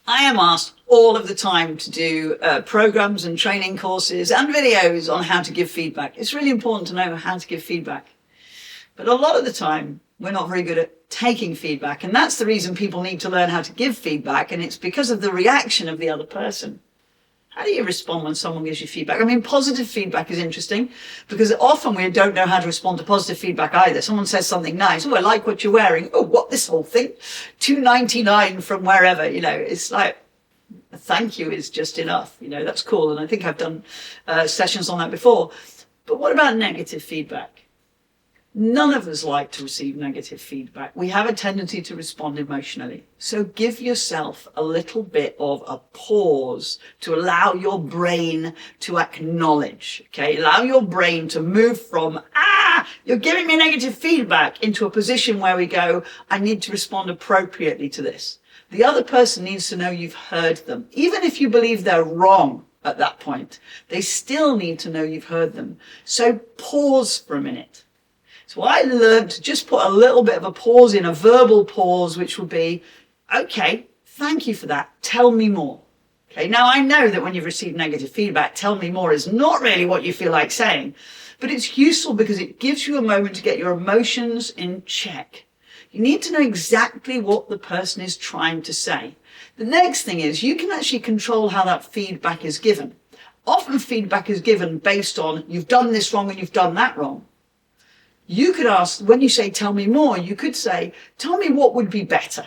I am asked all of the time to do programs and training courses and videos on how to give feedback. It's really important to know how to give feedback. But a lot of the time, we're not very good at taking feedback. And that's the reason people need to learn how to give feedback. And it's because of the reaction of the other person. How do you respond when someone gives you feedback? I mean, positive feedback is interesting because often we don't know how to respond to positive feedback either. Someone says something nice. Oh, I like what you're wearing. Oh, what, this whole thing? $2.99 from wherever, it's like, thank you is just enough. That's cool. And I think I've done sessions on that before. But what about negative feedback? None of us like to receive negative feedback. We have a tendency to respond emotionally. So give yourself a little bit of a pause to allow your brain to acknowledge, okay? Allow your brain to move from, you're giving me negative feedback, into a position where we go, I need to respond appropriately to this. The other person needs to know you've heard them. Even if you believe they're wrong at that point, they still need to know you've heard them. So pause for a minute. So I learned to just put a little bit of a pause in, a verbal pause, which would be, okay, thank you for that. Tell me more. Okay, now I know that when you've received negative feedback, tell me more is not really what you feel like saying, but it's useful because it gives you a moment to get your emotions in check. You need to know exactly what the person is trying to say. The next thing is you can actually control how that feedback is given. Often feedback is given based on you've done this wrong and you've done that wrong. You could ask, when you say, tell me more, you could say, tell me what would be better.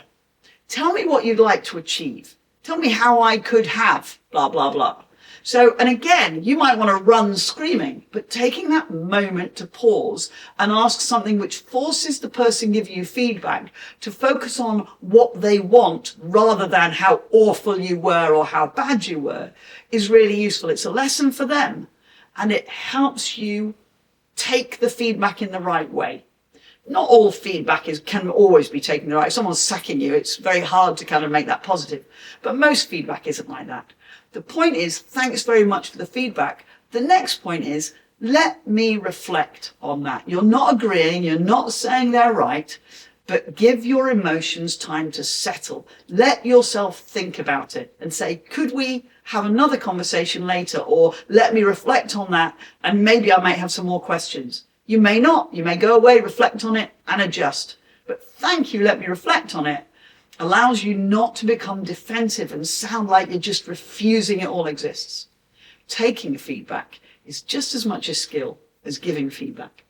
Tell me what you'd like to achieve. Tell me how I could have, blah, blah, blah. So, and again, you might want to run screaming, but taking that moment to pause and ask something which forces the person giving you feedback to focus on what they want rather than how awful you were or how bad you were is really useful. It's a lesson for them and it helps you take the feedback in the right way. Not all feedback can always be taken the right way. If someone's sacking you, it's very hard to kind of make that positive. But most feedback isn't like that. The point is, thanks very much for the feedback. The next point is, let me reflect on that. You're not agreeing, you're not saying they're right, but give your emotions time to settle. Let yourself think about it and say, could we have another conversation later? Or let me reflect on that and maybe I might have some more questions. You may not. You may go away, reflect on it and adjust. But thank you, let me reflect on it, allows you not to become defensive and sound like you're just refusing it all exists. Taking feedback is just as much a skill as giving feedback.